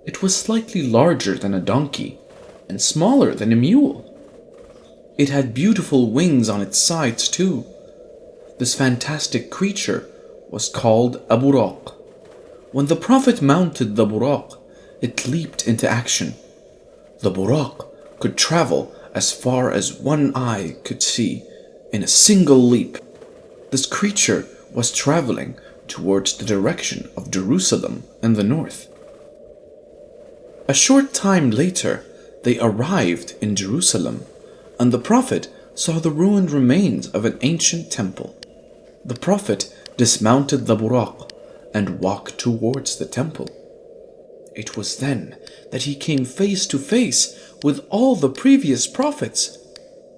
It was slightly larger than a donkey and smaller than a mule. It had beautiful wings on its sides too. This fantastic creature was called a buraq. When the Prophet mounted the buraq, it leaped into action. The buraq could travel as far as one eye could see in a single leap. This creature was traveling towards the direction of Jerusalem in the north. A short time later, they arrived in Jerusalem, and the Prophet saw the ruined remains of an ancient temple. The Prophet dismounted the buraq and walked towards the temple. It was then that he came face to face with all the previous prophets.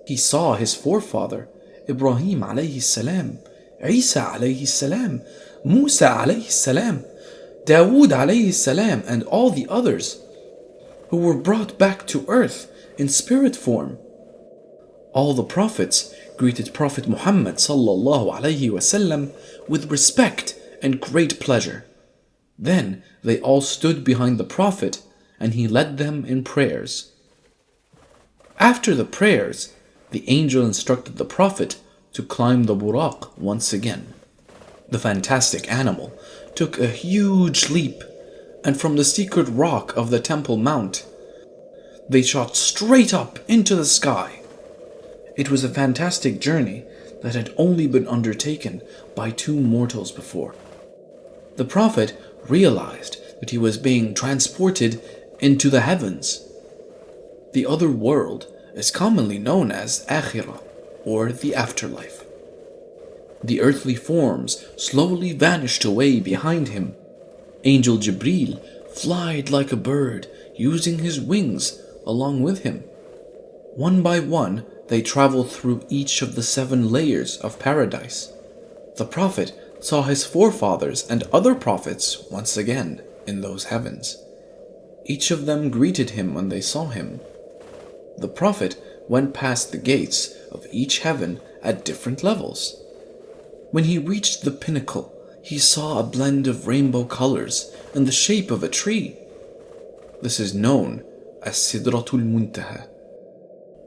He saw his forefather, Ibrahim alayhi salam, Isa alayhi salam, Musa alayhi salam, Dawood alayhi salam, and all the others who were brought back to earth in spirit form. All the prophets greeted Prophet Muhammad sallallahu alayhi wasallam with respect and great pleasure. Then they all stood behind the Prophet and he led them in prayers. After the prayers, the angel instructed the Prophet to climb the buraq once again. The fantastic animal took a huge leap, and from the secret rock of the Temple Mount, they shot straight up into the sky. It was a fantastic journey that had only been undertaken by two mortals before. The Prophet realized that he was being transported into the heavens. The other world is commonly known as Akhirah, or the afterlife. The earthly forms slowly vanished away behind him. Angel Jibreel flied like a bird, using his wings along with him. One by one, they traveled through each of the 7 layers of paradise. The Prophet saw his forefathers and other prophets once again in those heavens. Each of them greeted him when they saw him. The Prophet went past the gates of each heaven at different levels. When he reached the pinnacle, he saw a blend of rainbow colors in the shape of a tree. This is known as Sidratul Muntaha.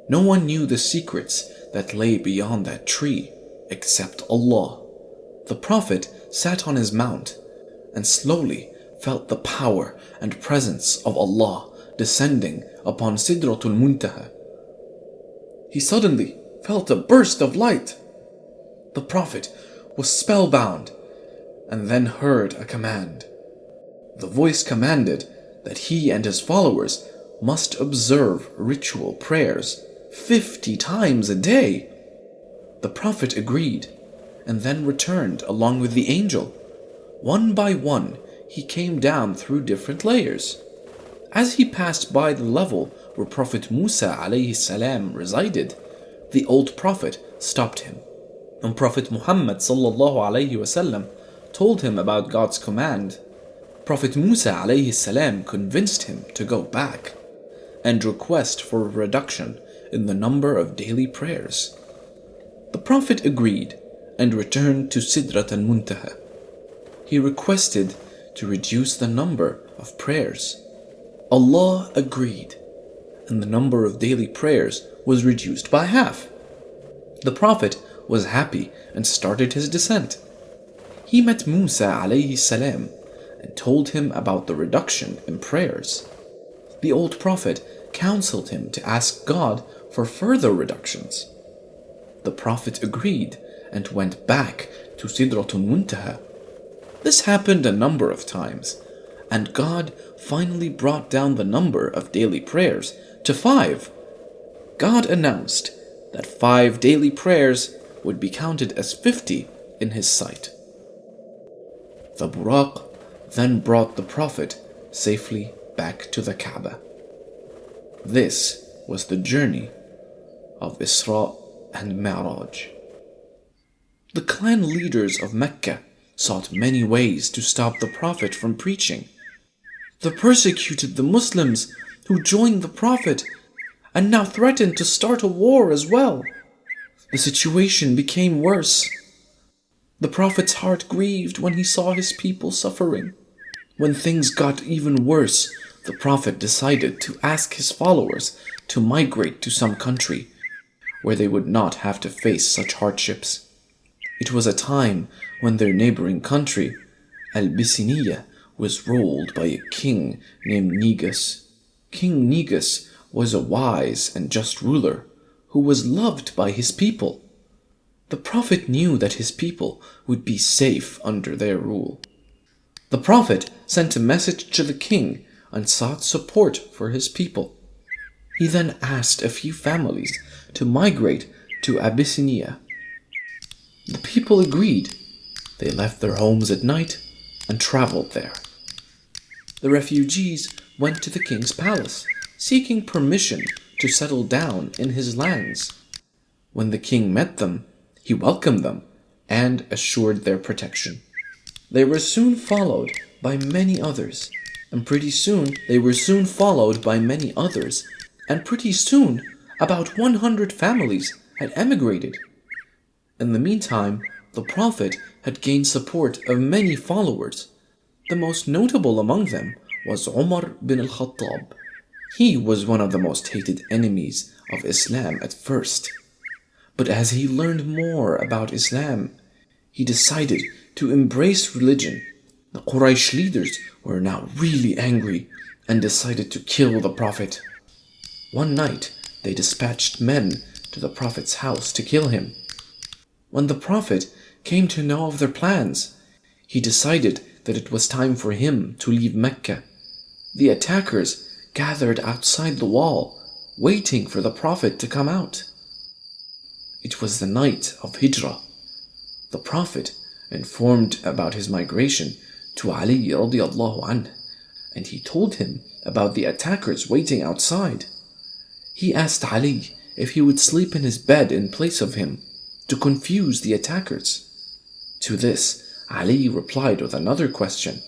No one knew the secrets that lay beyond that tree except Allah. The Prophet sat on his mount and slowly felt the power and presence of Allah descending upon Sidratul Muntaha. He suddenly felt a burst of light. The Prophet was spellbound and then heard a command. The voice commanded that he and his followers must observe ritual prayers 50 times a day. The Prophet agreed and then returned along with the angel. One by one, he came down through different layers. As he passed by the level where Prophet Musa alayhi salam resided, the old Prophet stopped him. And Prophet Muhammad sallallahu alayhi wasallam told him about God's command. Prophet Musa alayhi salam convinced him to go back and request for a reduction in the number of daily prayers. The Prophet agreed and returned to Sidrat al-Muntaha. He requested to reduce the number of prayers. Allah agreed, and the number of daily prayers was reduced by half. The Prophet was happy and started his descent. He met Musa alayhi salam and told him about the reduction in prayers. The old Prophet counseled him to ask God for further reductions. The Prophet agreed and went back to Sidratul Muntaha. This happened a number of times, and God finally brought down the number of daily prayers to 5. God announced that 5 daily prayers would be counted as 50 in his sight. The buraq then brought the Prophet safely back to the Kaaba. This was the journey of Isra and Mi'raj. The clan leaders of Mecca sought many ways to stop the Prophet from preaching. They persecuted the Muslims who joined the Prophet and now threatened to start a war as well. The situation became worse. The Prophet's heart grieved when he saw his people suffering. When things got even worse, the Prophet decided to ask his followers to migrate to some country where they would not have to face such hardships. It was a time when their neighboring country, Abyssinia, was ruled by a king named Negus. King Negus was a wise and just ruler who was loved by his people. The Prophet knew that his people would be safe under their rule. The Prophet sent a message to the king and sought support for his people. He then asked a few families to migrate to Abyssinia. The people agreed. They left their homes at night and traveled there. The refugees went to the king's palace, seeking permission to settle down in his lands. When the king met them, he welcomed them and assured their protection. They were soon followed by many others, and pretty soon about 100 families had emigrated. In the meantime, the Prophet had gained support of many followers. The most notable among them was Umar bin al-Khattab. He was one of the most hated enemies of Islam at first. But as he learned more about Islam, he decided to embrace religion. The Quraysh leaders were now really angry and decided to kill the Prophet. One night, they dispatched men to the Prophet's house to kill him. When the Prophet came to know of their plans, he decided that it was time for him to leave Mecca. The attackers gathered outside the wall, waiting for the Prophet to come out. It was the night of Hijra. The Prophet informed about his migration to Ali radiallahu anh, and he told him about the attackers waiting outside. He asked Ali if he would sleep in his bed in place of him to confuse the attackers. To this, Ali replied with another question.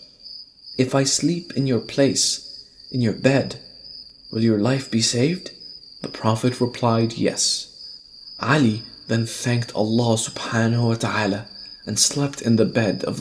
If I sleep in your place, in your bed, will your life be saved? The Prophet replied, yes. Ali then thanked Allah subhanahu wa ta'ala and slept in the bed of